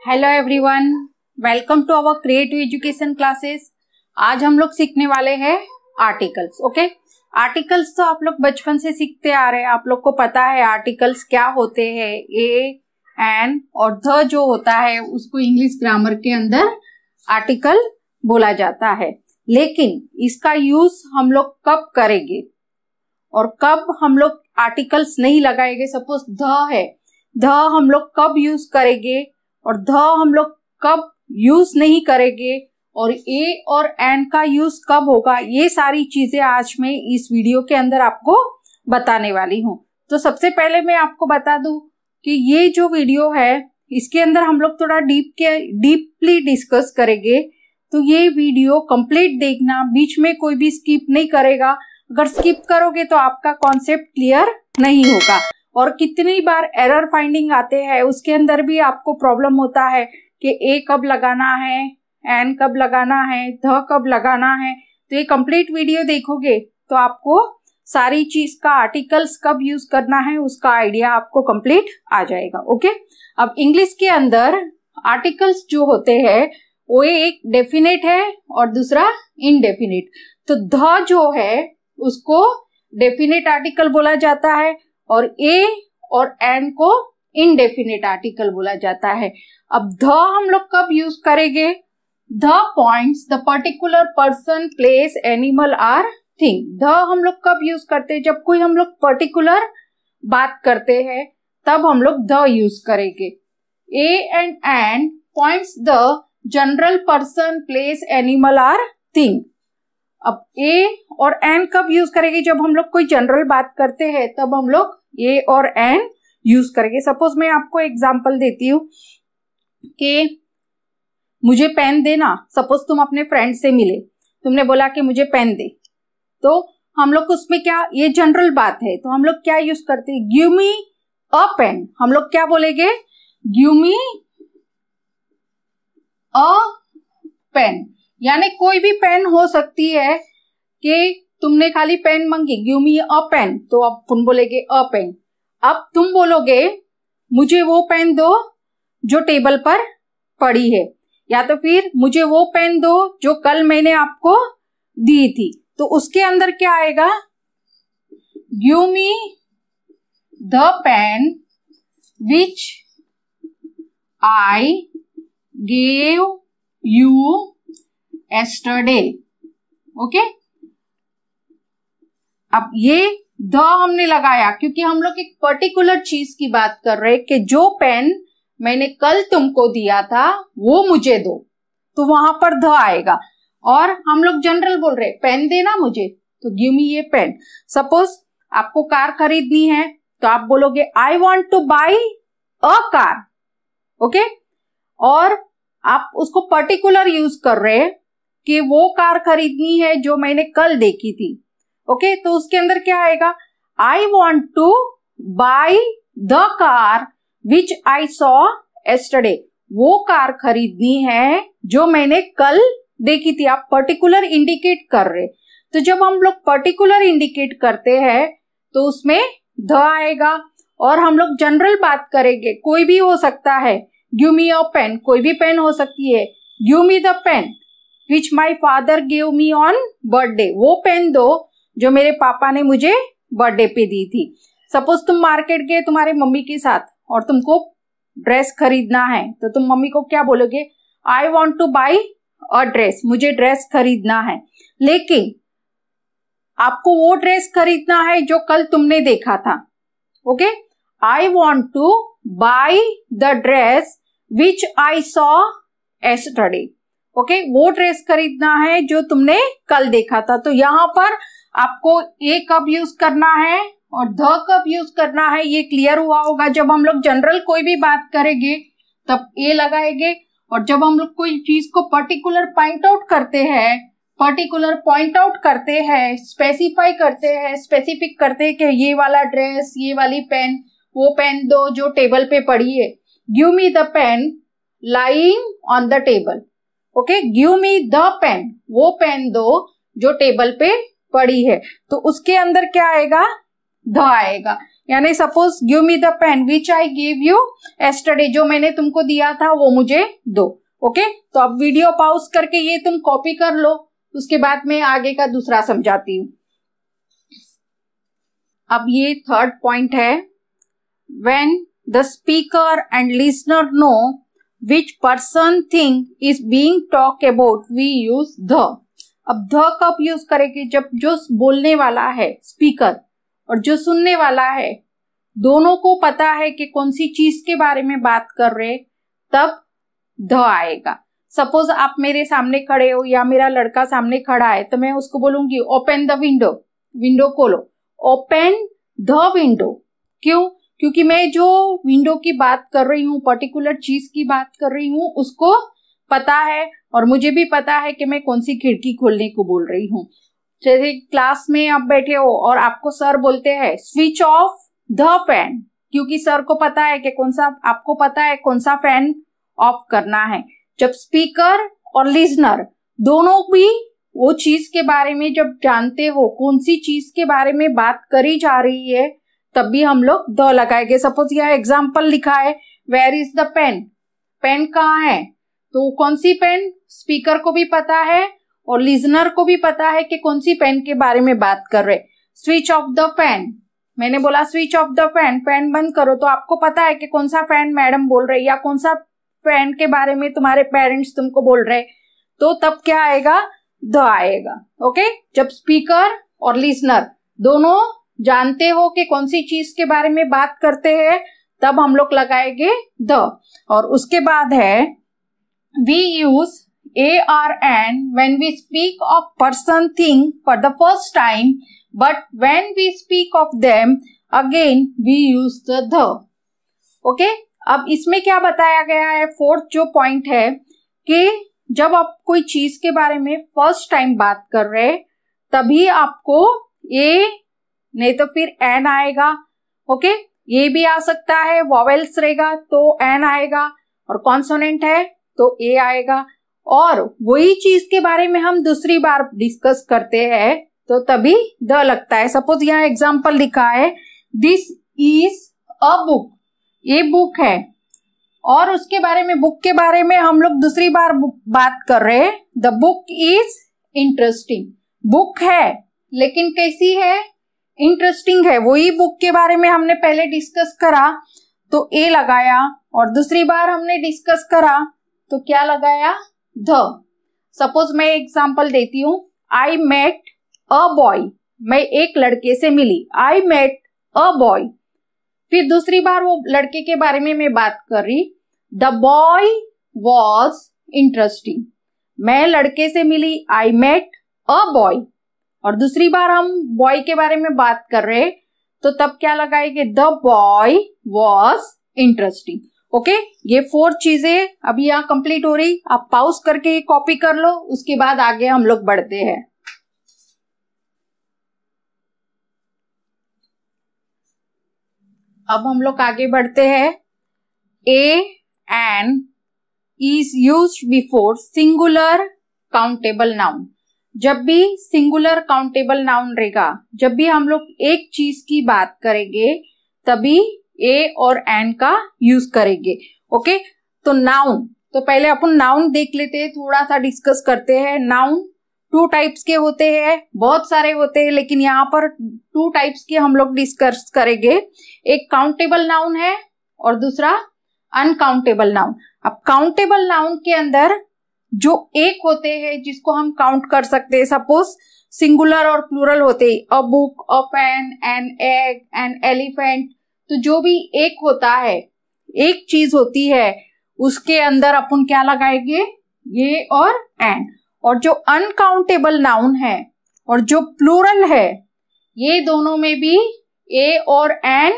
Hello everyone, welcome to our creative education classes. आज हम लोग सीखने वाले हैं आर्टिकल्स। ओके, आर्टिकल्स तो आप लोग बचपन से सीखते आ रहे हैं, आप लोग को पता है आर्टिकल्स क्या होते हैं। ए, एन और द जो होता है उसको इंग्लिश ग्रामर के अंदर आर्टिकल बोला जाता है। लेकिन इसका यूज हम लोग कब करेंगे और कब हम लोग आर्टिकल्स नहीं लगाएंगे। सपोज द है, द हम लोग कब यूज करेंगे और द हम लोग कब यूज नहीं करेंगे और ए और एन का यूज कब होगा, ये सारी चीजें आज मैं इस वीडियो के अंदर आपको बताने वाली हूँ। तो सबसे पहले मैं आपको बता दूं कि ये जो वीडियो है इसके अंदर हम लोग थोड़ा डीपली डिस्कस करेंगे। तो ये वीडियो कंप्लीट देखना, बीच में कोई भी स्किप नहीं करेगा। अगर स्किप करोगे तो आपका कॉन्सेप्ट क्लियर नहीं होगा। और कितनी बार एरर फाइंडिंग आते हैं उसके अंदर भी आपको प्रॉब्लम होता है कि ए कब लगाना है, एन कब लगाना है, ध कब लगाना है। तो ये कंप्लीट वीडियो देखोगे तो आपको सारी चीज का आर्टिकल्स कब यूज करना है उसका आइडिया आपको कंप्लीट आ जाएगा। ओके, अब इंग्लिश के अंदर आर्टिकल्स जो होते हैं वो एक डेफिनेट है और दूसरा इनडेफिनेट। तो ध जो है उसको डेफिनेट आर्टिकल बोला जाता है और ए और एन को इनडेफिनेट आर्टिकल बोला जाता है। अब ध हम लोग कब यूज करेंगे? The points the particular person, place, animal or thing. The हम लोग कब यूज करते हैं? जब कोई हम लोग पर्टिकुलर बात करते हैं तब हम लोग द यूज करेंगे। A and an points the general person, place, animal or thing. अब ए और एन कब यूज करेंगे? जब हम लोग कोई जनरल बात करते हैं तब हम लोग ए और एन यूज करेंगे। सपोज मैं आपको एग्जांपल देती हूँ कि मुझे पेन देना। सपोज तुम अपने फ्रेंड से मिले, तुमने बोला कि मुझे पेन दे, तो हम लोग उसमें क्या, ये जनरल बात है तो हम लोग क्या यूज करते हैं? गिव मी अ पेन। हम लोग क्या बोलेंगे? गिव मी अ पेन। यानी कोई भी पेन हो सकती है कि तुमने खाली पेन मांगी, गिव मी अ पेन, तो अब तुम बोलेगे अ पेन। अब तुम बोलोगे मुझे वो पेन दो जो टेबल पर पड़ी है, या तो फिर मुझे वो पेन दो जो कल मैंने आपको दी थी। तो उसके अंदर क्या आएगा? Give me the pen which I gave you yesterday. Okay, अब ये द हमने लगाया क्योंकि हम लोग एक पर्टिकुलर चीज की बात कर रहे हैं कि जो पेन मैंने कल तुमको दिया था वो मुझे दो, तो वहां पर द आएगा। और हम लोग जनरल बोल रहे पेन देना मुझे, तो गिव मी ये पेन। सपोज आपको कार खरीदनी है तो आप बोलोगे I want two by a car. Okay, और आप उसको पर्टिकुलर यूज कर रहे हैं कि वो कार खरीदनी है जो मैंने कल देखी थी। ओके, तो उसके अंदर क्या आएगा? I want two by the car which I saw yesterday. वो कार खरीदनी है जो मैंने कल देखी थी। आप पर्टिकुलर इंडिकेट कर रहे। तो जब हम लोग पर्टिकुलर इंडिकेट करते हैं तो उसमें द आएगा। और हम लोग जनरल बात करेंगे, कोई भी हो सकता है। गिव मी अ पेन, कोई भी पेन हो सकती है। Give me the pen which my father give me on birthday. वो पेन दो जो मेरे पापा ने मुझे बर्थडे पे दी थी। सपोज तुम मार्केट गए तुम्हारे मम्मी के साथ और तुमको ड्रेस खरीदना है तो तुम मम्मी को क्या बोलोगे? I want two by a dress, मुझे ड्रेस खरीदना है। लेकिन आपको वो ड्रेस खरीदना है जो कल तुमने देखा था। Okay, I want two by the dress which I saw yesterday. Okay, वो ड्रेस खरीदना है जो तुमने कल देखा था। तो यहाँ पर आपको ए कब यूज करना है और द कब यूज करना है ये क्लियर हुआ होगा। जब हम लोग जनरल कोई भी बात करेंगे तब ए लगाएंगे, और जब हम लोग कोई चीज को पर्टिकुलर पॉइंट आउट करते हैं, स्पेसिफाई करते हैं, स्पेसिफिक करते हैं कि ये वाला ड्रेस, ये वाली पेन, वो पेन दो जो टेबल पे पड़ी है। Give me the pen lying on the table. Okay, give me the pen, वो पेन दो जो टेबल पे पड़ी है। तो उसके अंदर क्या आएगा? द आएगा। यानी suppose give me the pen which I give you yesterday, जो मैंने तुमको दिया था वो मुझे दो। ओके, तो अब वीडियो पॉज करके ये तुम कॉपी कर लो, उसके बाद मैं आगे का दूसरा समझाती हूँ। अब ये थर्ड पॉइंट है, when the speaker and listener know which person thing is being talked about, we use the। अब the कब यूज करेंगे? जब जो बोलने वाला है स्पीकर और जो सुनने वाला है दोनों को पता है कि कौन सी चीज के बारे में बात कर रहे, तब द आएगा। सपोज आप मेरे सामने खड़े हो या मेरा लड़का सामने खड़ा है, तो मैं उसको बोलूंगी ओपन द विंडो, विंडो खोलो, ओपन द विंडो। क्यों? क्योंकि मैं जो विंडो की बात कर रही हूँ, पर्टिकुलर चीज की बात कर रही हूँ, उसको पता है और मुझे भी पता है कि मैं कौन सी खिड़की खोलने को बोल रही हूँ। जैसे क्लास में आप बैठे हो और आपको सर बोलते हैं स्विच ऑफ द फैन, क्योंकि सर को पता है कि कौन सा, आपको पता है कौन सा फैन ऑफ करना है। जब स्पीकर और लिसनर दोनों भी वो चीज के बारे में जब जानते हो, कौन सी चीज के बारे में बात करी जा रही है, तब भी हम लोग द लगाएंगे। सपोज यह एग्जाम्पल लिखा है where is the pen, pen कहाँ है, तो कौन सी पेन, स्पीकर को भी पता है और लिसनर को भी पता है कि कौन सी पेन के बारे में बात कर रहे। स्विच ऑफ द फैन, मैंने बोला switch off the fan, fan बंद करो, तो आपको पता है कि कौन सा फैन मैडम बोल रहे या कौन सा फैन के बारे में तुम्हारे पेरेंट्स तुमको बोल रहे, तो तब क्या आएगा? द आएगा। ओके, जब स्पीकर और लिसनर दोनों जानते हो कि कौन सी चीज के बारे में बात करते हैं, तब हम लोग लगाएंगे द। और उसके बाद है we use ARN when we speak of person thing for the first time, but when we speak of them again we use the। Okay, अब इसमें क्या बताया गया है, फोर्थ जो पॉइंट है कि जब आप कोई चीज के बारे में फर्स्ट टाइम बात कर रहे तभी आपको ए नहीं तो फिर एन आएगा। ओके, ये भी आ सकता है, वॉवेल्स रहेगा तो एन आएगा, और कॉन्सोनेंट है तो ए आएगा। और वही चीज के बारे में हम दूसरी बार डिस्कस करते हैं तो तभी द लगता है। सपोज यहाँ एग्जांपल लिखा है दिस इज अ बुक, ये बुक है, और उसके बारे में, बुक के बारे में हम लोग दूसरी बार बात कर रहे हैं। The book is interesting, book है लेकिन कैसी है? इंटरेस्टिंग है। वही बुक के बारे में हमने पहले डिस्कस करा तो ए लगाया, और दूसरी बार हमने डिस्कस करा तो क्या लगाया? द। सपोज मैं एग्जांपल देती हूँ, आई मेट अ बॉय, मैं एक लड़के से मिली, आई मेट अ बॉय। फिर दूसरी बार वो लड़के के बारे में मैं बात कर रही, द बॉय वॉज इंटरेस्टिंग, मैं लड़के से मिली, आई मेट अ बॉय, और दूसरी बार हम बॉय के बारे में बात कर रहे तो तब क्या लगाएंगे? The boy was interesting. Okay, ये 4 चीजें अभी यहाँ कंप्लीट हो रही, आप पॉज करके कॉपी कर लो, उसके बाद आगे हम लोग बढ़ते हैं। अब हम लोग आगे बढ़ते हैं। A an is used before singular countable noun. जब भी सिंगुलर काउंटेबल नाउन रहेगा, जब भी हम लोग एक चीज की बात करेंगे तभी ए और एन का यूज करेंगे। ओके, तो नाउन, तो पहले अपन नाउन देख लेते हैं, थोड़ा सा डिस्कस करते हैं। नाउन 2 टाइप्स के होते हैं, बहुत सारे होते हैं, लेकिन यहाँ पर 2 टाइप्स के हम लोग डिस्कस करेंगे। एक काउंटेबल नाउन है और दूसरा अनकाउंटेबल नाउन। अब काउंटेबल नाउन के अंदर जो एक होते हैं जिसको हम काउंट कर सकते हैं, सपोज सिंगुलर और प्लूरल होते हैं, a book, a pen, an egg, an elephant. तो जो भी एक होता है, एक चीज होती है, उसके अंदर अपन क्या लगाएंगे? ये और एन। और जो अनकाउंटेबल नाउन है और जो प्लूरल है, ये दोनों में भी ए और एन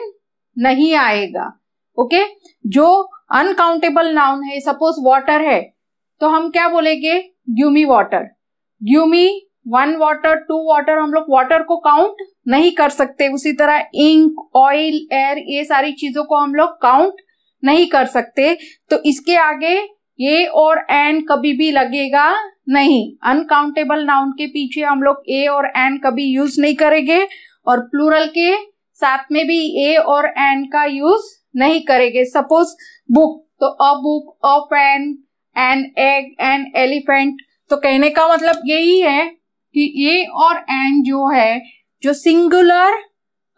नहीं आएगा। ओके, जो अनकाउंटेबल नाउन है, सपोज वाटर है, तो हम क्या बोलेंगे? Give me water, give me 1 water, 2 water. हम लोग वाटर को काउंट नहीं कर सकते। उसी तरह इंक, ऑयल, एयर, ये सारी चीजों को हम लोग काउंट नहीं कर सकते। तो इसके आगे ए और एन कभी भी लगेगा नहीं। अनकाउंटेबल नाउन के पीछे हम लोग ए और एन कभी यूज नहीं करेंगे, और प्लूरल के साथ में भी ए और एन का यूज नहीं करेंगे। सपोज बुक, तो a book, a pen, an egg, an elephant. तो कहने का मतलब यही है कि ए और एन जो है, जो सिंगुलर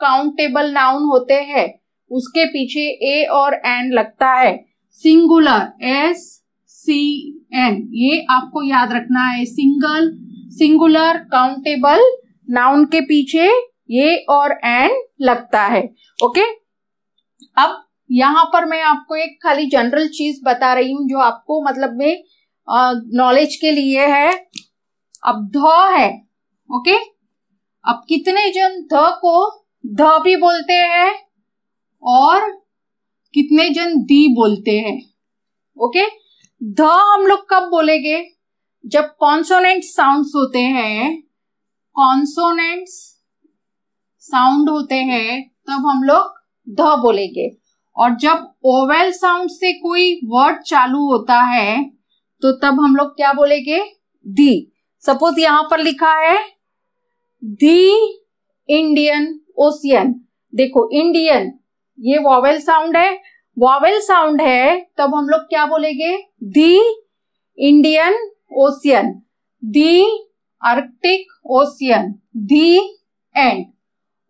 काउंटेबल नाउन होते हैं, उसके पीछे ए और एन लगता है। सिंगुलर, एस सी एन, ये आपको याद रखना है। सिंगुलर काउंटेबल नाउन के पीछे ए और एन लगता है। ओके, अब यहां पर मैं आपको एक खाली जनरल चीज बता रही हूं जो आपको मतलब में नॉलेज के लिए है। अब ध है, ओके। अब कितने जन ध को ध भी बोलते हैं और कितने जन दी बोलते हैं? ओके, ध हम लोग कब बोलेंगे? जब कॉन्सोनेंट साउंड्स होते हैं, कॉन्सोनेंट्स साउंड होते हैं, तब हम लोग ध बोलेंगे। और जब ओवेल साउंड से कोई वर्ड चालू होता है, तो तब हम लोग क्या बोलेंगे? दी। सपोज यहां पर लिखा है दी इंडियन ओशियन। देखो, इंडियन ये वॉवेल साउंड है, वॉवेल साउंड है, तब हम लोग क्या बोलेंगे? The Indian Ocean, the Arctic Ocean, the end.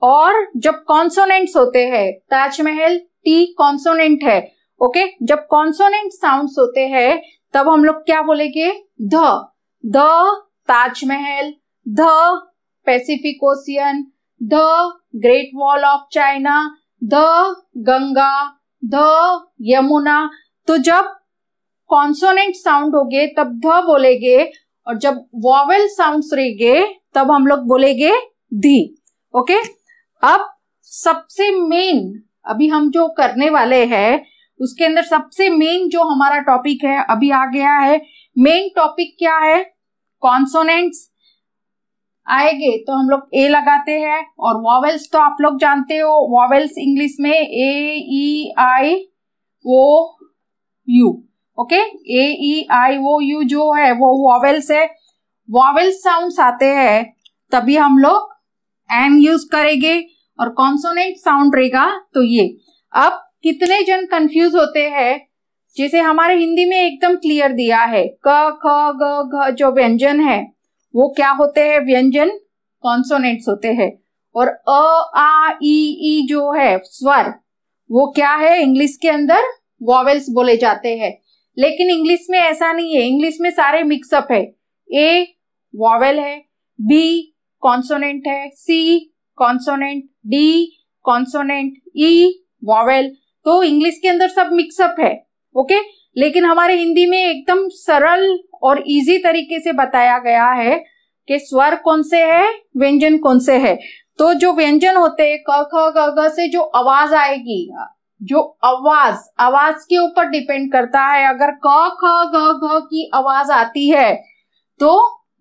और जब कॉन्सोनेंट्स होते हैं, ताजमहल टी कॉन्सोनेंट है, ओके। जब कॉन्सोनेंट साउंड्स होते हैं, तब हम लोग क्या बोलेंगे? The Taj Mahal, the Pacific Ocean, the Great Wall of China, the Ganga, the Yamuna. तो जब कॉन्सोनेंट साउंड होगे तब ध बोलेंगे, और जब वॉवेल साउंड्स रहेंगे तब हम लोग बोलेंगे दी। ओके, अब सबसे मेन अभी हम जो करने वाले हैं, उसके अंदर सबसे मेन जो हमारा टॉपिक है अभी आ गया है। मेन टॉपिक क्या है? कॉन्सोनेंट्स आएंगे तो हम लोग ए लगाते हैं, और वॉवेल्स तो आप लोग जानते हो, वॉवेल्स इंग्लिश में A E I O U. Okay, A E I O U जो है वो वॉवेल्स है। वॉवेल साउंड्स आते हैं तभी हम लोग एन यूज करेंगे, और कॉन्सोनेंट साउंड रहेगा तो ये। अब कितने जन कंफ्यूज होते हैं? जैसे हमारे हिंदी में एकदम क्लियर दिया है, क ख ग घ जो व्यंजन है वो क्या होते हैं? व्यंजन कॉन्सोनेंट्स होते हैं। और अ आ ई जो है स्वर, वो क्या है? इंग्लिश के अंदर वॉवेल्स बोले जाते हैं। लेकिन इंग्लिश में ऐसा नहीं है, इंग्लिश में सारे मिक्सअप है। ए वॉवेल है, बी कॉन्सोनेंट है, सी कॉन्सोनेंट, डी कॉन्सोनेंट, ई वॉवेल। तो इंग्लिश के अंदर सब मिक्सअप है, ओके। लेकिन हमारे हिंदी में एकदम सरल और इजी तरीके से बताया गया है कि स्वर कौन से है, व्यंजन कौन से है। तो जो व्यंजन होते हैं क ख ग घ से जो आवाज आएगी, जो आवाज के ऊपर डिपेंड करता है। अगर क ख ग घ की आवाज आती है तो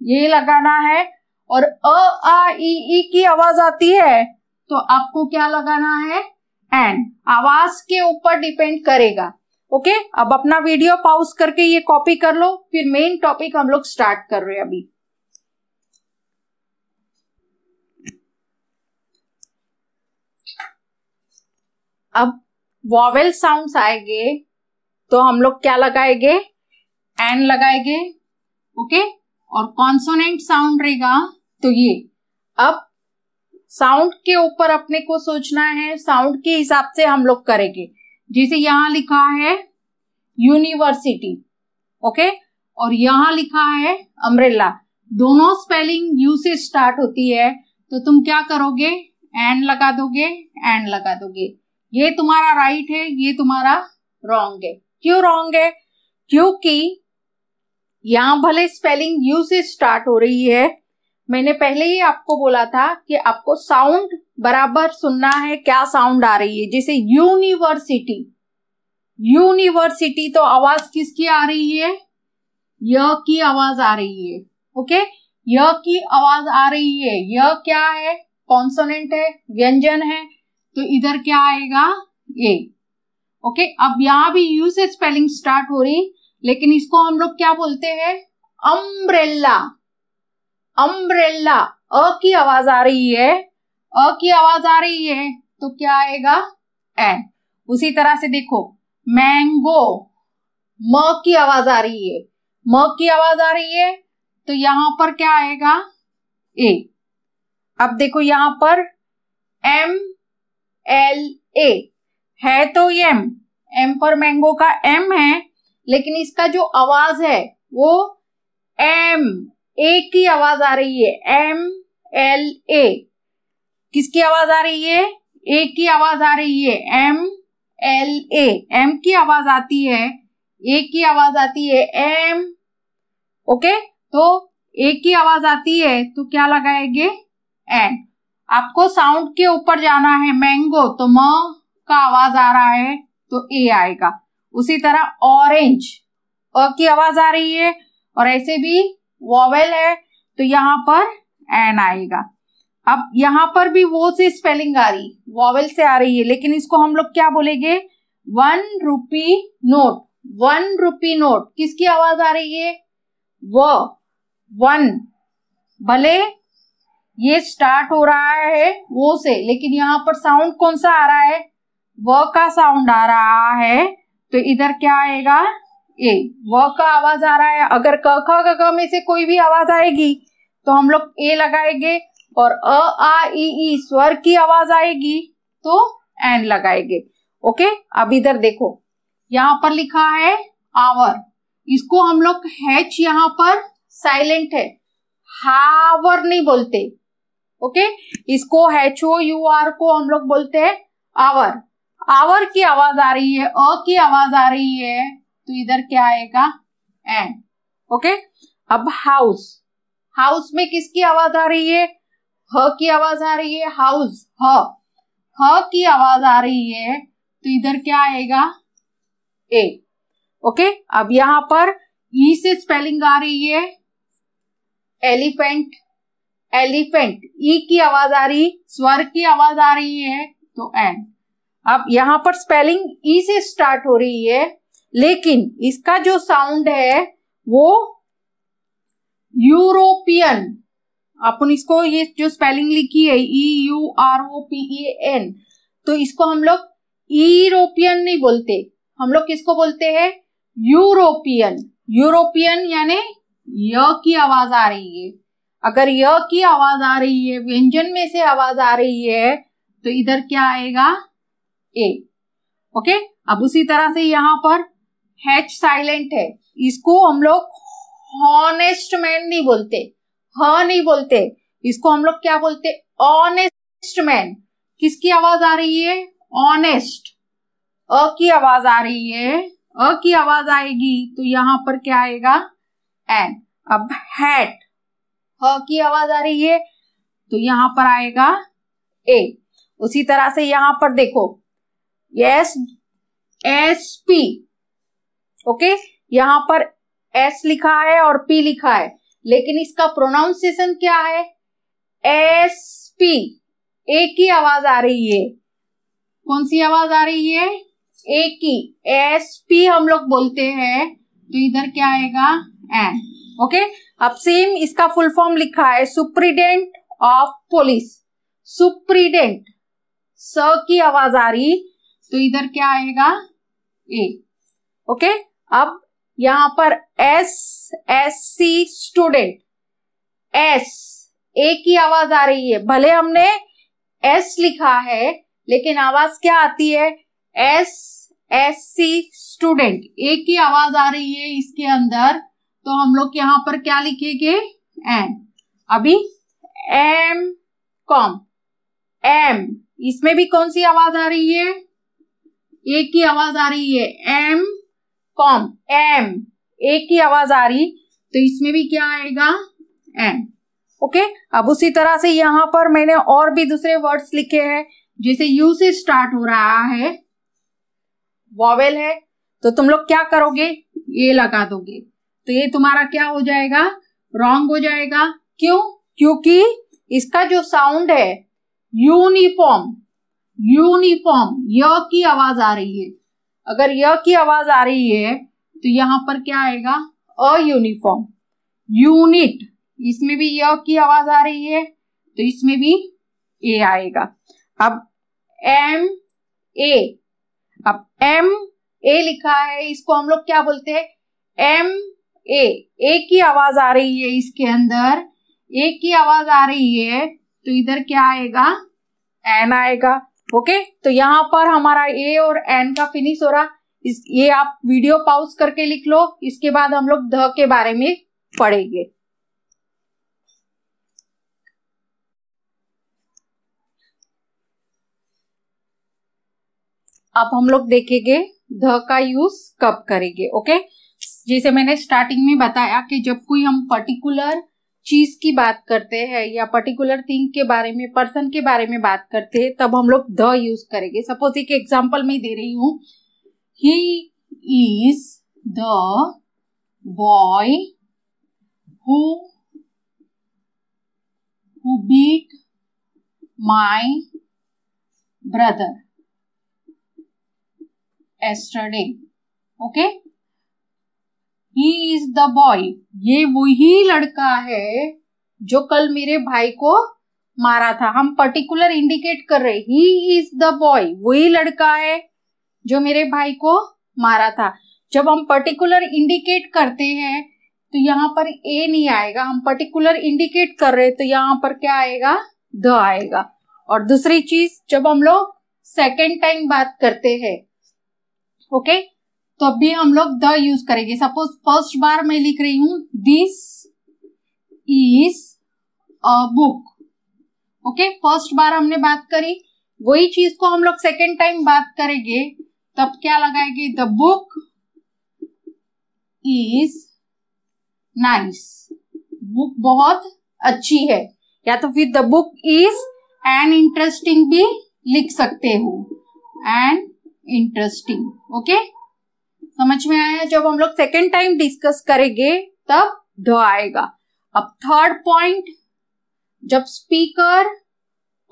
ये लगाना है, और अ आ ई की आवाज आती है तो आपको क्या लगाना है? एन। आवाज के ऊपर डिपेंड करेगा, ओके। अब अपना वीडियो पॉज करके ये कॉपी कर लो, फिर मेन टॉपिक हम लोग स्टार्ट कर रहे हैं अभी। अब वॉवेल साउंड्स आएंगे तो हम लोग क्या लगाएंगे? एन लगाएंगे, ओके। और कॉन्सोनेंट साउंड रहेगा तो ये। अब साउंड के ऊपर अपने को सोचना है, साउंड के हिसाब से हम लोग करेंगे। जैसे यहां लिखा है यूनिवर्सिटी, ओके, और यहां लिखा है अम्ब्रेला। दोनों स्पेलिंग यू से स्टार्ट होती है, तो तुम क्या करोगे? एन लगा दोगे, एन लगा दोगे। ये तुम्हारा राइट है, ये तुम्हारा रॉन्ग है। क्यों रॉन्ग है? क्योंकि यहां भले स्पेलिंग यू से स्टार्ट हो रही है, मैंने पहले ही आपको बोला था कि आपको साउंड बराबर सुनना है, क्या साउंड आ रही है। जैसे यूनिवर्सिटी, यूनिवर्सिटी तो आवाज किसकी आ रही है? य की आवाज आ रही है, ओके। य की आवाज आ रही है। य क्या है? कॉन्सोनेंट है, व्यंजन है, तो इधर क्या आएगा? ए, ओके। अब यहां भी यू से स्पेलिंग स्टार्ट हो रही, लेकिन इसको हम लोग क्या बोलते हैं? अम्ब्रेला। अम्ब्रेला, अ की आवाज आ रही है, अ की आवाज आ रही है, तो क्या आएगा एन। उसी तरह से देखो मैंगो, म की आवाज आ रही है, म की आवाज आ रही है तो यहां पर क्या आएगा ए। अब देखो यहां पर एम एल ए है तो एम पर मैंगो का एम है, लेकिन इसका जो आवाज है वो एम ए की आवाज आ रही है, एम एल ए। किसकी आवाज आ रही है? ए की आवाज आ रही है, एम एल ए। एम की आवाज आती है, ए की आवाज आती है एम। ओके, तो ए की आवाज आती है तो क्या लगाएंगे एन। आपको साउंड के ऊपर जाना है, मैंगो तो म का आवाज आ रहा है तो ए आएगा। उसी तरह ऑरेंज, अ की आवाज आ रही है और ऐसे भी वॉवेल है तो यहां पर एन आएगा। अब यहां पर भी वो से स्पेलिंग आ रही, वॉवेल से आ रही है, लेकिन इसको हम लोग क्या बोलेंगे? 1 रुपी नोट। 1 रुपी नोट किसकी आवाज आ रही है? वो 1। भले ये स्टार्ट हो रहा है वो से, लेकिन यहाँ पर साउंड कौन सा आ रहा है? व का साउंड आ रहा है तो इधर क्या आएगा ए। व का आवाज आ रहा है, अगर क ख ग घ में से कोई भी आवाज आएगी तो हम लोग ए लगाएंगे, और अ आ ई स्वर की आवाज आएगी तो एन लगाएंगे। ओके, अब इधर देखो यहाँ पर लिखा है आवर, इसको हम लोग हैच यहाँ पर साइलेंट है, हावर नहीं बोलते। ओके, इसको एच ओ यू आर को हम लोग बोलते हैं आवर। आवर की आवाज आ रही है, अ की आवाज आ रही है तो इधर क्या आएगा एन। ओके, अब हाउस, हाउस में किसकी आवाज आ रही है? ह की आवाज आ रही है, हाउस ह की आवाज आ रही है तो इधर क्या आएगा ए। ओके, अब यहां पर ई से स्पेलिंग आ रही है एलिफेंट, एलिफेंट ई की आवाज आ रही, स्वर की आवाज आ रही है तो एन। अब यहां पर स्पेलिंग ई से स्टार्ट हो रही है, लेकिन इसका जो साउंड है वो यूरोपियन। अपन इसको ये जो स्पेलिंग लिखी है EUROPEN, तो इसको हम लोग यूरोपियन नहीं बोलते, हम लोग किसको बोलते हैं? यूरोपियन। यूरोपियन यानी य की आवाज आ रही है। अगर य की आवाज आ रही है, व्यंजन में से आवाज आ रही है तो इधर क्या आएगा ए। ओके, अब उसी तरह से यहां पर हैच साइलेंट है, इसको हम लोग हॉनेस्ट मैन नहीं बोलते, ह नहीं बोलते, इसको हम लोग क्या बोलते? Honest man. किसकी आवाज आ रही है? ऑनेस्ट। अ की आवाज आ रही है, अ की आवाज आएगी तो यहां पर क्या आएगा एन। अब हैट, ह की आवाज आ रही है तो यहां पर आएगा ए। उसी तरह से यहां पर देखो यस एस पी। ओके, यहां पर एस लिखा है और पी लिखा है, लेकिन इसका प्रोनाउंसिएशन क्या है? S P. ए की आवाज आ रही है, कौन सी आवाज आ रही है? ए की। एस पी हम लोग बोलते हैं तो इधर क्या आएगा एन। ओके, अब सेम इसका फुल फॉर्म लिखा है सुप्रीडेंट ऑफ पुलिस। सुप्रीडेंट, स की आवाज आ रही तो इधर क्या आएगा ए। ओके, अब यहां पर S C student, S A की आवाज आ रही है, भले हमने एस लिखा है लेकिन आवाज क्या आती है? एस सी स्टूडेंट, ए की आवाज आ रही है इसके अंदर, तो हम लोग यहां पर क्या लिखेंगे एन। अभी एम कॉम, एम, इसमें भी कौन सी आवाज आ रही है? ए की आवाज आ रही है, एम कॉम, एम, ए की आवाज आ रही तो इसमें भी क्या आएगा एन। ओके, अब उसी तरह से यहां पर मैंने और भी दूसरे वर्ड्स लिखे हैं, जैसे यू से स्टार्ट हो रहा है, वॉवेल है, तो तुम लोग क्या करोगे? ये लगा दोगे, तो ये तुम्हारा क्या हो जाएगा? रॉन्ग हो जाएगा। क्यों? क्योंकि इसका जो साउंड है यूनिफॉर्म, यूनिफॉर्म, य की आवाज आ रही है। अगर य की आवाज आ रही है तो यहां पर क्या आएगा? अयूनिफॉर्म। यूनिट, इसमें भी य की आवाज आ रही है तो इसमें भी ए आएगा। अब एम ए। अब एम ए लिखा है, इसको हम लोग क्या बोलते हैं, एम ए की आवाज आ रही है, इसके अंदर ए की आवाज आ रही है, तो इधर क्या आएगा, एन आएगा। ओके, तो यहां पर हमारा ए और एन का फिनिश हो रहा। ये आप वीडियो पॉज करके लिख लो, इसके बाद हम लोग ध के बारे में पढ़ेंगे। अब हम लोग देखेंगे ध का यूज कब करेंगे। ओके, जैसे मैंने स्टार्टिंग में बताया कि जब कोई हम पर्टिकुलर चीज की बात करते हैं या पर्टिकुलर थिंग के बारे में, पर्सन के बारे में बात करते हैं, तब हम लोग द यूज करेंगे। सपोज एक एग्जांपल मैं दे रही हूं, he is the boy who beat my brother yesterday। Okay, he is the boy, ये वही लड़का है जो कल मेरे भाई को मारा था। हम पर्टिकुलर इंडिकेट कर रहे, ही इज द बॉय, वही लड़का है जो मेरे भाई को मारा था। जब हम पर्टिकुलर इंडिकेट करते हैं तो यहाँ पर ए नहीं आएगा, हम पर्टिकुलर इंडिकेट कर रहे तो यहाँ पर क्या आएगा, द आएगा। और दूसरी चीज, जब हम लोग सेकेंड टाइम बात करते हैं, ओके, तो अभी हम लोग द यूज करेंगे। सपोज फर्स्ट बार मैं लिख रही हूं, this is a book. Okay, first बार हमने बात करी, वही चीज को हम लोग सेकेंड टाइम बात करेंगे, तब क्या लगाएंगे, the book is nice, book बहुत अच्छी है, या तो फिर the book is an interesting भी लिख सकते हो, एन इंटरेस्टिंग। ओके, समझ में आया। जब हम लोग सेकेंड टाइम डिस्कस करेंगे तब द आएगा। अब थर्ड पॉइंट, जब स्पीकर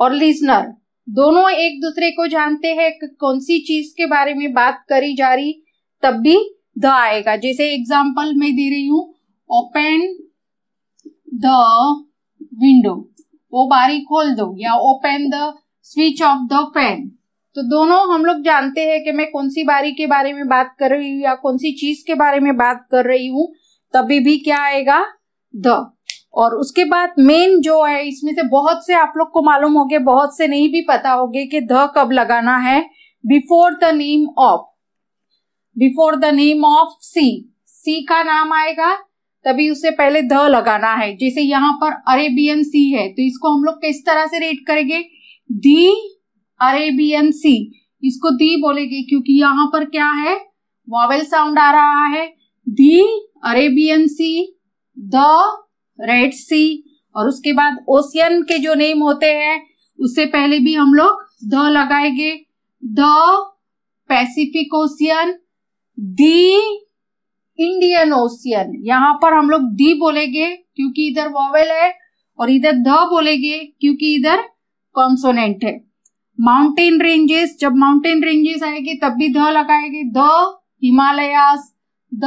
और लिसनर दोनों एक दूसरे को जानते हैं कि कौन सी चीज के बारे में बात करी जा रही, तब भी द आएगा। जैसे एग्जांपल मैं दे रही हूं, ओपन द विंडो, वो बारी खोल दो, या open the switch off the fan. तो दोनों हम लोग जानते हैं कि मैं कौन सी बारी के बारे में बात कर रही हूँ या कौन सी चीज के बारे में बात कर रही हूँ, तभी भी क्या आएगा, द। और उसके बाद मेन जो है, इसमें से बहुत से आप लोग को मालूम होगे, बहुत से नहीं भी पता होगे कि द कब लगाना है, before the name of, before the name of sea का नाम आएगा तभी उससे पहले द लगाना है। जैसे यहाँ पर अरेबियन सी है, तो इसको हम लोग किस तरह से रेड करेंगे, दी अरेबियन सी, इसको दी बोलेंगे क्योंकि यहाँ पर क्या है, वॉवेल साउंड आ रहा है। दी अरेबियन सी, द रेड सी, और उसके बाद ओशियन के जो नेम होते हैं उससे पहले भी हम लोग द लगाएंगे, the Pacific ocean, the Indian ocean. यहाँ पर हम लोग दी बोलेंगे क्योंकि इधर वॉवेल है, और इधर द बोलेंगे क्योंकि इधर कॉन्सोनेंट है। माउंटेन रेंजेस, जब माउंटेन रेंजेस आएगी तब भी द लगाएंगे, द हिमालयास, द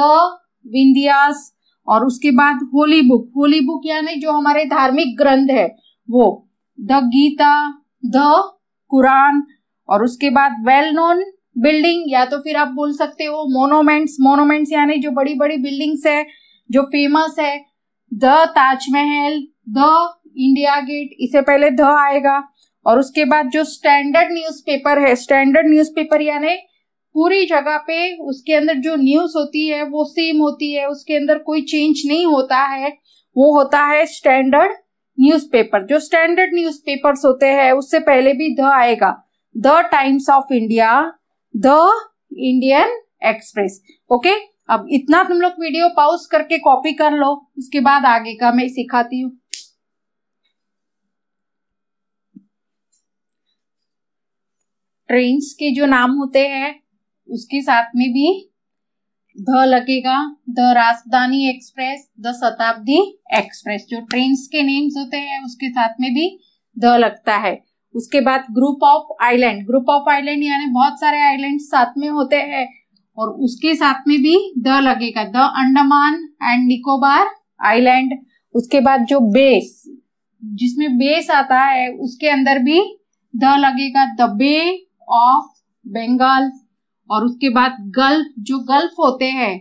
विंध्यास। और उसके बाद होली बुक, होली बुक यानी जो हमारे धार्मिक ग्रंथ है वो, द गीता, द कुरान। और उसके बाद वेल नोन बिल्डिंग, या तो फिर आप बोल सकते हो मोनोमेंट्स, मोनोमेंट्स यानी जो बड़ी बड़ी बिल्डिंग्स है जो फेमस है, the Taj Mahal, the India Gate, इससे पहले द आएगा। और उसके बाद जो स्टैंडर्ड न्यूज़पेपर है, स्टैंडर्ड न्यूज़पेपर यानी पूरी जगह पे उसके अंदर जो न्यूज होती है वो सेम होती है, उसके अंदर कोई चेंज नहीं होता है, वो होता है स्टैंडर्ड न्यूज़पेपर। जो स्टैंडर्ड न्यूज़पेपर्स होते हैं उससे पहले भी द आएगा, the times of India, the Indian express. Okay, अब इतना तुम लोग वीडियो पॉज करके कॉपी कर लो, उसके बाद आगे का मैं सिखाती हूँ। ट्रेन्स के जो नाम होते हैं उसके साथ में भी द लगेगा, द राजधानी एक्सप्रेस, द शताब्दी एक्सप्रेस। जो ट्रेन्स के नेम्स होते हैं उसके साथ में भी द लगता है। उसके बाद group of island, group of island यानी बहुत सारे आइलैंड साथ में होते हैं और उसके साथ में भी द लगेगा, the Andaman and Nicobar island. उसके बाद जो बेस, जिसमें बेस आता है उसके अंदर भी द लगेगा द बे ऑफ बंगाल। और उसके बाद गल्फ, जो गल्फ होते हैं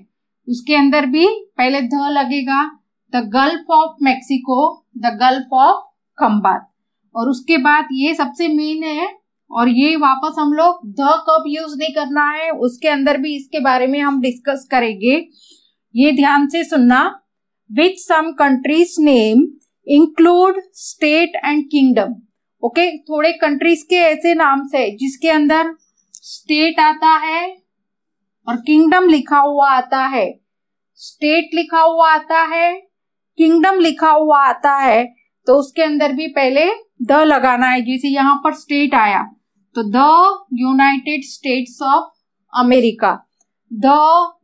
उसके अंदर भी पहले द लगेगा, the gulf of Mexico, the gulf of Khambhat. और उसके बाद ये सबसे मेन है, और ये वापस हम लोग द कब यूज नहीं करना है उसके अंदर भी इसके बारे में हम डिस्कस करेंगे। ये ध्यान से सुनना। Which some countries name include state and kingdom. Okay, थोड़े कंट्रीज के ऐसे नाम से जिसके अंदर स्टेट आता है और किंगडम लिखा हुआ आता है। स्टेट लिखा हुआ आता है, किंगडम लिखा हुआ आता है, तो उसके अंदर भी पहले द लगाना है। जैसे यहां पर स्टेट आया तो the United states of America, the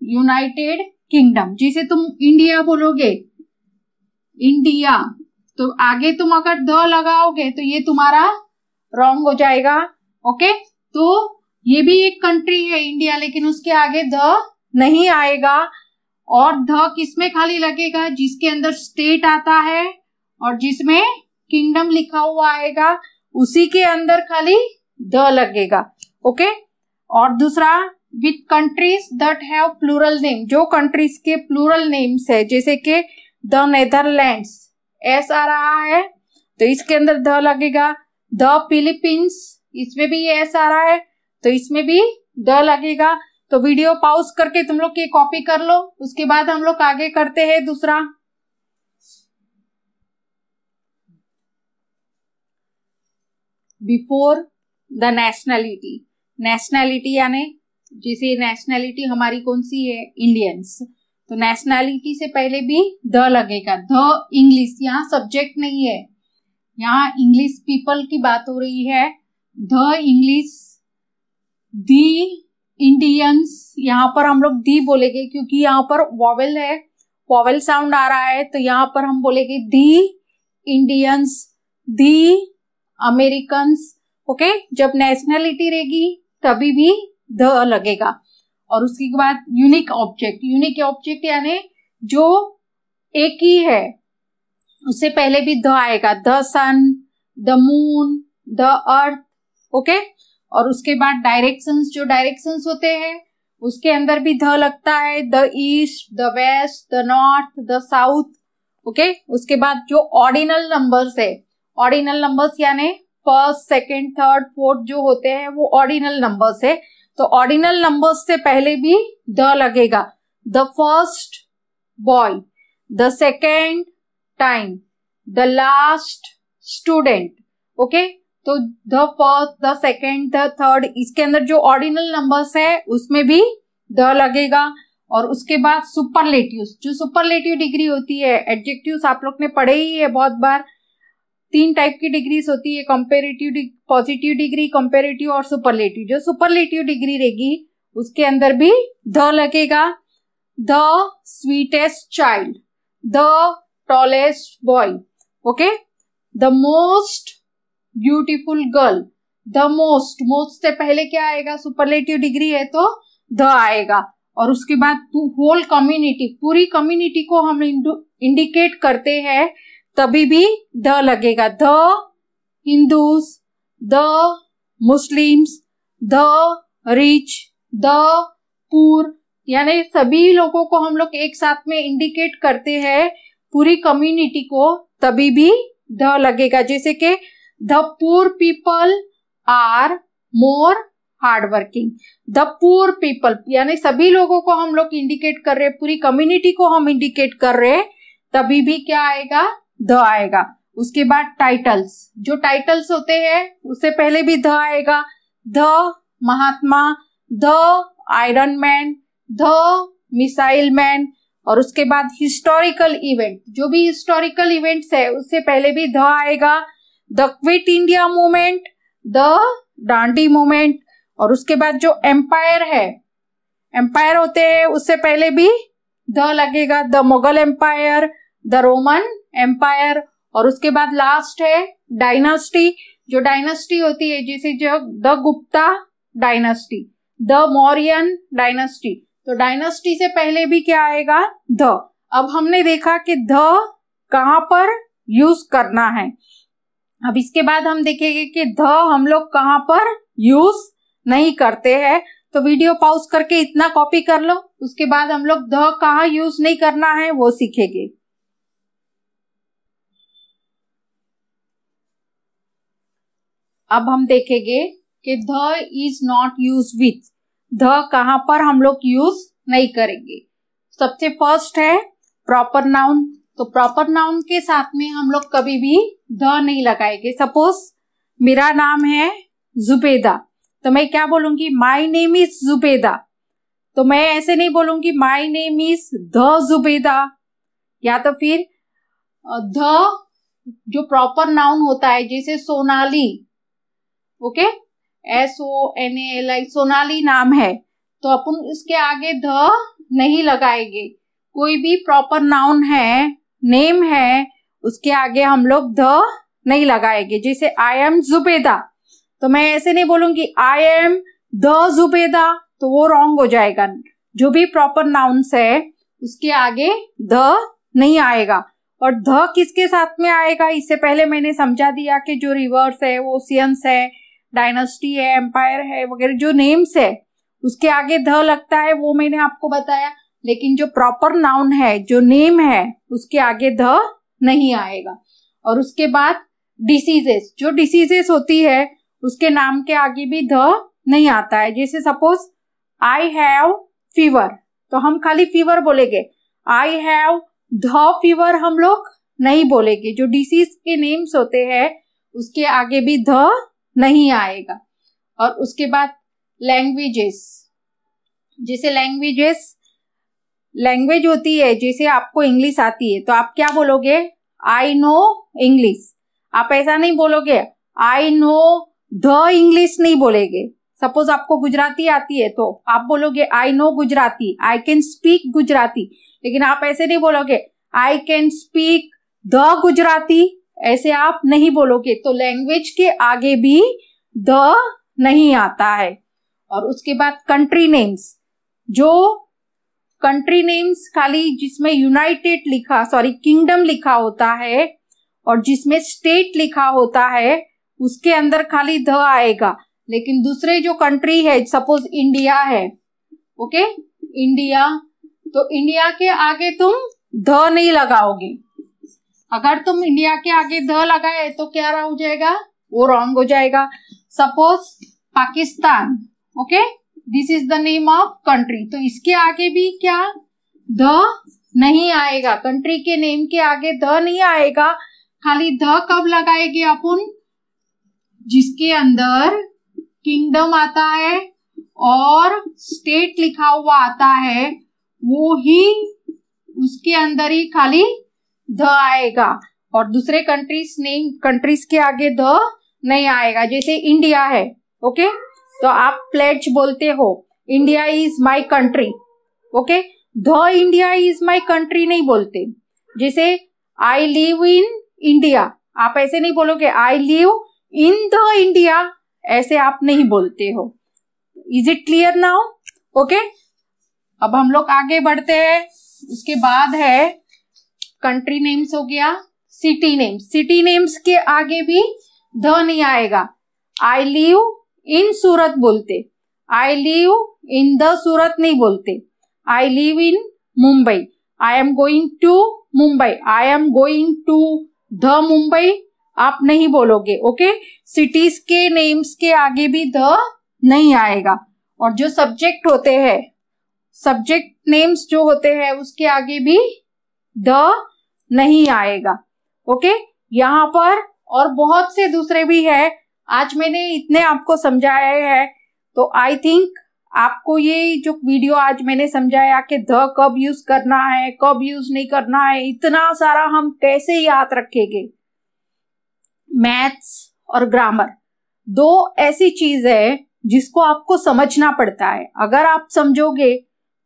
United kingdom. जैसे तुम इंडिया बोलोगे, इंडिया, तो आगे तुम अगर द लगाओगे तो ये तुम्हारा रॉन्ग हो जाएगा। ओके, तो ये भी एक कंट्री है इंडिया, लेकिन उसके आगे द नहीं आएगा। और द किसमें खाली लगेगा? जिसके अंदर स्टेट आता है और जिसमें किंगडम लिखा हुआ आएगा, उसी के अंदर खाली द लगेगा। ओके, और दूसरा with countries that have plural name, जो कंट्रीज के प्लूरल नेम्स है, जैसे कि द नेदरलैंड्स, एस आ रहा है तो इसके अंदर द लगेगा। द फिलीपींस, इसमें भी एस आ रहा है तो इसमें भी द लगेगा। तो वीडियो पॉज करके तुम लोग ये कॉपी कर लो, उसके बाद हम लोग आगे करते हैं दूसरा। बिफोर द नेशनैलिटी, नेशनैलिटी यानी जैसे नेशनैलिटी हमारी कौन सी है? इंडियंस, तो नेशनैलिटी से पहले भी द लगेगा। द इंग्लिश, यहाँ सब्जेक्ट नहीं है, यहाँ इंग्लिश पीपल की बात हो रही है। द इंग्लिश, दी इंडियंस, यहाँ पर हम लोग दी बोलेंगे क्योंकि यहाँ पर वॉवेल है, वॉवेल साउंड आ रहा है, तो यहाँ पर हम बोलेंगे दी इंडियंस, दी अमेरिकन्स। ओके, जब नेशनैलिटी रहेगी तभी भी द लगेगा। और उसके बाद यूनिक ऑब्जेक्ट, यूनिक ऑब्जेक्ट यानी जो एक ही है, उससे पहले भी द आएगा। The sun, the moon, the earth. Okay, और उसके बाद डायरेक्शंस, जो डायरेक्शंस होते हैं उसके अंदर भी द लगता है। The east, the west, the north, the south. Okay, उसके बाद जो ऑर्डिनल नंबर्स है, ऑर्डिनल नंबर्स यानी फर्स्ट, सेकंड, थर्ड, फोर्थ जो होते हैं वो ऑर्डिनल नंबर्स है, तो ऑर्डिनल नंबर्स से पहले भी द लगेगा। The first boy, the second time, the last student. Okay, तो the first, the second, the third, इसके अंदर जो ऑर्डिनल नंबर्स है उसमें भी द लगेगा। और उसके बाद सुपरलेटिव्स, जो सुपरलेटिव डिग्री होती है, एडजेक्टिव्स आप लोग ने पढ़े ही है बहुत बार। 3 टाइप की डिग्रीज होती है, कंपेरेटिव, पॉजिटिव डिग्री, कंपेरेटिव और सुपरलेटिव। जो सुपरलेटिव डिग्री रहेगी उसके अंदर भी द लगेगा। The sweetest child, the tallest boy. Okay, the most beautiful girl, the most, most से पहले क्या आएगा? सुपरलेटिव डिग्री है तो द आएगा। और उसके बाद होल कम्युनिटी, पूरी कम्युनिटी को हम इंडिकेट करते हैं तभी भी द लगेगा। The Hindus, the Muslims, the rich, the poor, यानी सभी लोगों को हम लोग एक साथ में इंडिकेट करते हैं, पूरी कम्युनिटी को, तभी भी द लगेगा। जैसे कि the poor people are more hard working. The poor people यानी सभी लोगों को हम लोग इंडिकेट कर रहे हैं, पूरी कम्युनिटी को हम इंडिकेट कर रहे हैं, तभी भी क्या आएगा? द आएगा। उसके बाद टाइटल्स, जो टाइटल्स होते हैं उससे पहले भी द आएगा। The Mahatma, the iron man, the missile man. और उसके बाद हिस्टोरिकल इवेंट, जो भी हिस्टोरिकल इवेंट्स है उससे पहले भी द आएगा। The quit India movement, the Dandi movement. और उसके बाद जो एम्पायर है, एम्पायर होते हैं उससे पहले भी द लगेगा। The Mughal empire, the Roman empire. और उसके बाद लास्ट है डायनास्टी, जो डायनास्टी होती है, जैसे जो the Gupta dynasty, the Mauryan dynasty. तो डायनास्टी से पहले भी क्या आएगा? द। अब हमने देखा कि द कहां पर यूज करना है। अब इसके बाद हम देखेंगे कि ध हम लोग कहाँ पर यूज नहीं करते हैं। तो वीडियो पॉज करके इतना कॉपी कर लो, उसके बाद हम लोग ध कहाँ यूज नहीं करना है वो सीखेंगे। अब हम देखेंगे कि ध इज नॉट यूज विथ, ध कहाँ पर हम लोग यूज नहीं करेंगे। सबसे फर्स्ट है प्रॉपर नाउन। तो प्रॉपर नाउन के साथ में हम लोग कभी भी ध नहीं लगाएंगे। सपोज मेरा नाम है जुबेदा, तो मैं क्या बोलूंगी, माई नेम इज जुबेदा। तो मैं ऐसे नहीं बोलूंगी my name is the Zubeda. या तो फिर ध जो प्रॉपर नाउन होता है, जैसे सोनाली, ओके, SONALI, सोनाली नाम है, तो अपन इसके आगे ध नहीं लगाएंगे। कोई भी प्रॉपर नाउन है, नेम है, उसके आगे हम लोग ध नहीं लगाएंगे। जैसे आई एम जुबेदा, तो मैं ऐसे नहीं बोलूंगी आई एम द जुबेदा, तो वो रॉन्ग हो जाएगा। जो भी प्रॉपर नाउन्स है उसके आगे ध नहीं आएगा। और ध किसके साथ में आएगा, इससे पहले मैंने समझा दिया कि जो रिवर्स है, वो ओशियंस है, डायनेस्टी है, एम्पायर है, वगैरह जो नेम्स है उसके आगे ध लगता है, वो मैंने आपको बताया। लेकिन जो प्रॉपर नाउन है, जो नेम है, उसके आगे ध नहीं आएगा। और उसके बाद डिसीजेस, जो डिसीजेस होती है उसके नाम के आगे भी ध नहीं आता है। जैसे सपोज आई हैव फीवर, तो हम खाली फीवर बोलेंगे, आई हैव द फीवर हम लोग नहीं बोलेंगे। जो डिसीज के नेम्स होते हैं उसके आगे भी ध नहीं आएगा। और उसके बाद लैंग्वेजेस, जैसे लैंग्वेज होती है, जैसे आपको इंग्लिश आती है तो आप क्या बोलोगे, आई नो इंग्लिश। आप ऐसा नहीं बोलोगे आई नो द इंग्लिश, नहीं बोलेंगे। सपोज आपको गुजराती आती है तो आप बोलोगे I know Gujarati, I can speak Gujarati. लेकिन आप ऐसे नहीं बोलोगे I can speak the Gujarati, ऐसे आप नहीं बोलोगे। तो लैंग्वेज के आगे भी द नहीं आता है। और उसके बाद कंट्री नेम्स, जो कंट्री नेम्स खाली जिसमें यूनाइटेड किंगडम लिखा होता है और जिसमें स्टेट लिखा होता है उसके अंदर खाली ध आएगा। लेकिन दूसरे जो कंट्री है, सपोज इंडिया है, ओके, इंडिया, तो इंडिया के आगे तुम ध नहीं लगाओगे। अगर तुम इंडिया के आगे ध लगाए तो क्या हो जाएगा, वो रॉन्ग हो जाएगा। Suppose Pakistan, okay, this is the name of country, तो इसके आगे भी क्या ध नहीं आएगा। कंट्री के नेम के आगे ध नहीं आएगा। खाली ध कब लगाएंगे अपन, जिसके अंदर किंगडम आता है और स्टेट लिखा हुआ आता है, वो ही उसके अंदर ही खाली ध आएगा। और दूसरे कंट्रीज के आगे ध नहीं आएगा। जैसे इंडिया है, ओके, तो आप प्लेज बोलते हो India is my country, okay, the India is my country नहीं बोलते। जैसे आई लिव इन इंडिया, आप ऐसे नहीं बोलोगे आई लिव इन द इंडिया, ऐसे आप नहीं बोलते हो। Is it clear now, okay. अब हम लोग आगे बढ़ते हैं। उसके बाद है कंट्री नेम्स हो गया, सिटी नेम्स। सिटी नेम्स के आगे भी ध नहीं आएगा। आई लिव इन सूरत बोलते, I live in the Surat नहीं बोलते। I live in Mumbai, I am going to Mumbai, I am going to the Mumbai आप नहीं बोलोगे, ओके। सिटीज के नेम्स के आगे भी ध नहीं आएगा। और जो सब्जेक्ट होते हैं, सब्जेक्ट नेम्स जो होते हैं उसके आगे भी ध नहीं आएगा, ओके। यहाँ पर और बहुत से दूसरे भी है, आज मैंने इतने आपको समझाए हैं। तो आई थिंक आपको ये जो वीडियो आज मैंने समझाया कि ध कब यूज करना है, कब यूज नहीं करना है, इतना सारा हम कैसे याद रखेंगे। मैथ्स और ग्रामर दो ऐसी चीज है जिसको आपको समझना पड़ता है। अगर आप समझोगे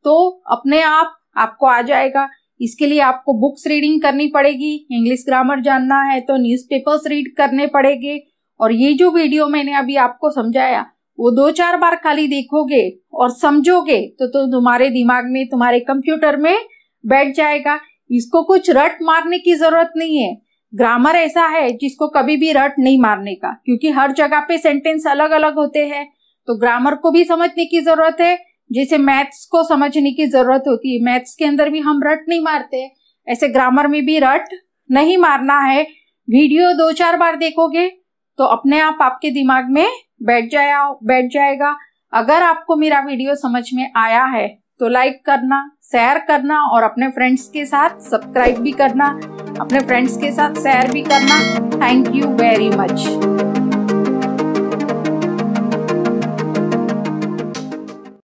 तो अपने आप आपको आ जाएगा। इसके लिए आपको बुक्स रीडिंग करनी पड़ेगी, इंग्लिश ग्रामर जानना है तो न्यूज़पेपर्स रीड करने पड़ेंगे। और ये जो वीडियो मैंने अभी आपको समझाया वो 2-4 बार खाली देखोगे और समझोगे तो तुम्हारे दिमाग में, तुम्हारे कंप्यूटर में बैठ जाएगा। इसको कुछ रट मारने की जरूरत नहीं है। ग्रामर ऐसा है जिसको कभी भी रट नहीं मारने का, क्योंकि हर जगह पे सेंटेंस अलग अलग होते हैं, तो ग्रामर को भी समझने की जरूरत है, जैसे मैथ्स को समझने की जरूरत होती है। मैथ्स के अंदर भी हम रट नहीं मारते, ऐसे ग्रामर में भी रट नहीं मारना है। वीडियो 2-4 बार देखोगे तो अपने आप आपके दिमाग में बैठ जाएगा। अगर आपको मेरा वीडियो समझ में आया है तो लाइक करना, शेयर करना और अपने फ्रेंड्स के साथ सब्सक्राइब भी करना, अपने फ्रेंड्स के साथ शेयर भी करना। Thank you very much.